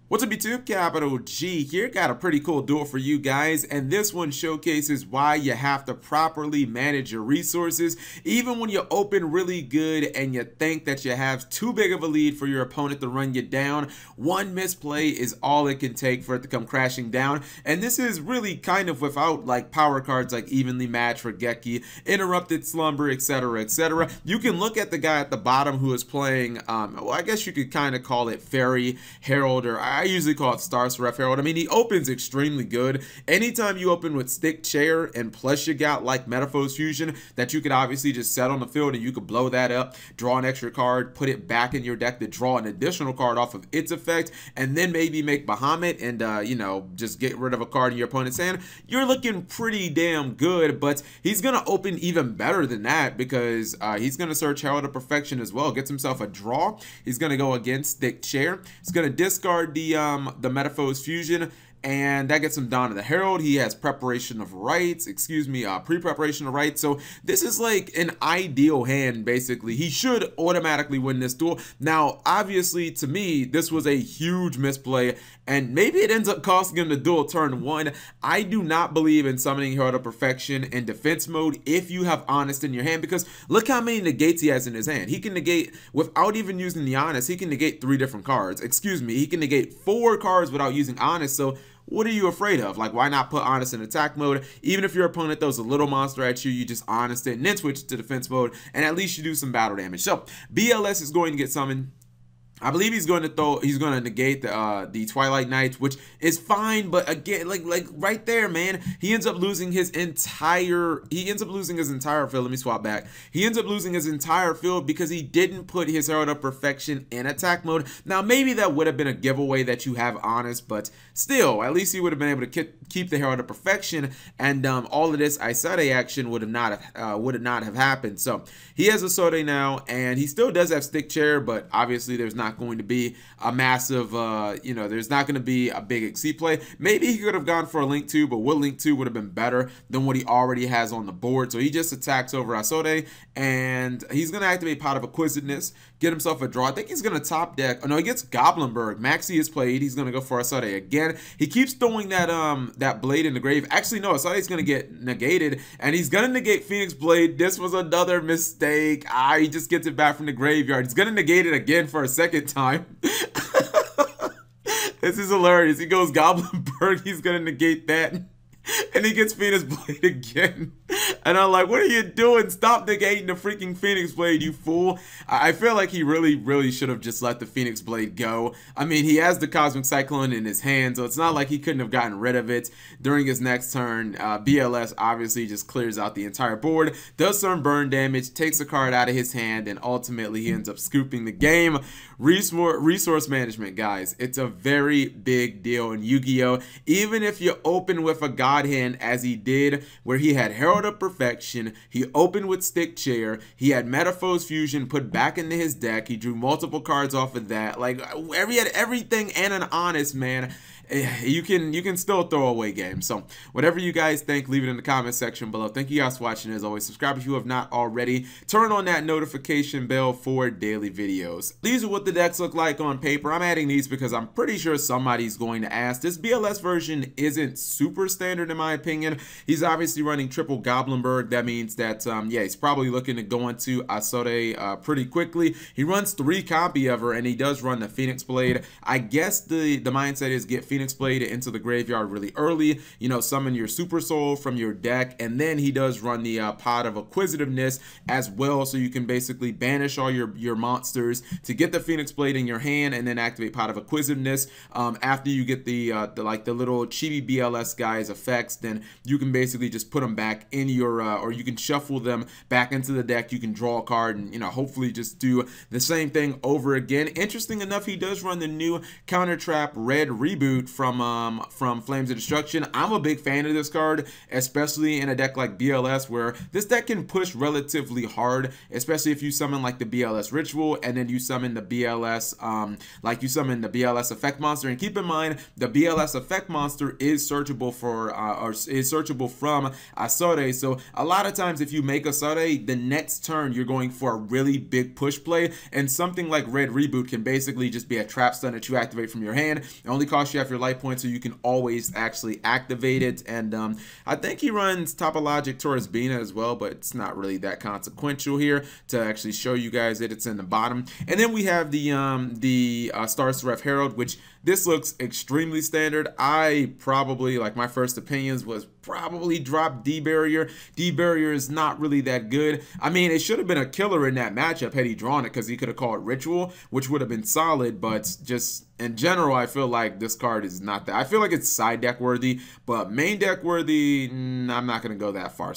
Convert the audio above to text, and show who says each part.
Speaker 1: What's up YouTube? Capital G here. Got a pretty cool duel for you guys, and this one showcases why you have to properly manage your resources even when you open really good and you think that you have too big of a lead for your opponent to run you down. One misplay is all it can take for it to come crashing down, and this is really kind of without like power cards like Evenly Matched for Geki, Interrupted Slumber, etc, etc. You can look at the guy at the bottom who is playing, well, I guess you could kind of call it Fairy Herald, or I usually call it Star Seraph Herald. I mean, he opens extremely good. Anytime you open with Stick Chair and plus you got like Metaphors Fusion that you could obviously just set on the field and you could blow that up, draw an extra card, put it back in your deck to draw an additional card off of its effect, and then maybe make Bahamut and, you know, just get rid of a card in your opponent's hand, you're looking pretty damn good. But he's going to open even better than that because he's going to search Herald of Perfection as well, gets himself a draw. He's going to go against Stick Chair. He's going to discard the Metaphors Fusion, and that gets him down to the Herald. He has Preparation of Rites, pre-preparation of Rites. So this is like an ideal hand, basically. He should automatically win this duel. Now, obviously, to me, this was a huge misplay, and maybe it ends up costing him the duel turn one. I do not believe in summoning Herald of Perfection in defense mode if you have Honest in your hand, because look how many negates he has in his hand. He can negate, without even using the Honest, he can negate 3 different cards. Excuse me, he can negate 4 cards without using Honest. So what are you afraid of? Like, why not put Honest in attack mode? Even if your opponent throws a little monster at you, you just Honest it and then switch to defense mode, and at least you do some battle damage. So BLS is going to get summoned. I believe he's going to negate the Twilight Knights, which is fine, but again, like right there, man, he ends up losing his entire field. Let me swap back. He ends up losing his entire field because he didn't put his Herald of Perfection in attack mode. Now, maybe that would have been a giveaway that you have Honest, but still, at least he would have been able to keep the Herald of Perfection, and all of this Isade action would not have happened. So he has a Sode now, and he still does have Stick Chair, but obviously there's not going to be a massive, there's not going to be a big Exceed play. Maybe he could have gone for a Link 2, but what Link 2 would have been better than what he already has on the board. So he just attacks over Asode, and he's going to activate Pot of Acquisitiveness, get himself a draw. I think he's going to top deck. Oh, no, he gets Goblinberg. Maxi is played. He's going to go for Asode again. He keeps throwing that blade in the grave. Actually, no, Asade's going to get negated, and he's going to negate Phoenix Blade. This was another mistake. He just gets it back from the graveyard. He's going to negate it again for a second time. This is hilarious. He goes Goblinberg. He's going to negate that. And he gets Phoenix Blade again. And I'm like, what are you doing? Stop negating the freaking Phoenix Blade, you fool. I feel like he really should have just let the Phoenix Blade go. I mean, he has the Cosmic Cyclone in his hand, so it's not like he couldn't have gotten rid of it during his next turn. BLS obviously just clears out the entire board, does some burn damage, takes a card out of his hand, and ultimately he ends up scooping the game. Resource management, guys. It's a very big deal in Yu-Gi-Oh! Even if you open with a God hand, as he did, where he had Herald of Perfection, he opened with Stick Chair, he had Metaphors Fusion put back into his deck, he drew multiple cards off of that, like, he had everything and an Honest, man. You can still throw away games. So whatever you guys think, leave it in the comment section below. Thank you guys for watching. As always, subscribe if you have not already. Turn on that notification bell for daily videos. These are what the decks look like on paper. I'm adding these because I'm pretty sure somebody's going to ask. This BLS version isn't super standard in my opinion. He's obviously running triple Goblinberg. That means that yeah, he's probably looking to go into Asode pretty quickly. He runs 3 copy of her, and he does run the Phoenix Blade. I guess the mindset is get Phoenix Blade into the graveyard really early, you know, summon your Super Soul from your deck, and then he does run the Pot of Acquisitiveness as well, so you can basically banish all your monsters to get the Phoenix Blade in your hand, and then activate Pot of Acquisitiveness. After you get the little Chibi BLS guys effects, then you can basically just put them back in your, or you can shuffle them back into the deck. You can draw a card and, you know, hopefully just do the same thing over again. Interesting enough, he does run the new Counter Trap Red Reboot, Reboot from Flames of Destruction. I'm a big fan of this card, especially in a deck like BLS, where this deck can push relatively hard, especially if you summon like the BLS Ritual and then you summon the BLS Effect Monster. And keep in mind, the BLS Effect Monster is searchable for or is searchable from Asore. So a lot of times if you make Asore, the next turn you're going for a really big push play, and something like Red Reboot can basically just be a trap stun that you activate from your hand. It only costs you half your life points, so you can always actually activate it. And I think he runs Topologic Taurus Bina as well, but it's not really that consequential here to actually show you guys that it's in the bottom. And then we have the Star Seraph Herald, which this looks extremely standard. I probably, like, my first opinions was probably drop D-Barrier. D-Barrier is not really that good. I mean, it should have been a killer in that matchup had he drawn it, because he could have called Ritual, which would have been solid, but just in general, I feel like this card is not that. I feel like it's side deck worthy, but main deck worthy, I'm not going to go that far.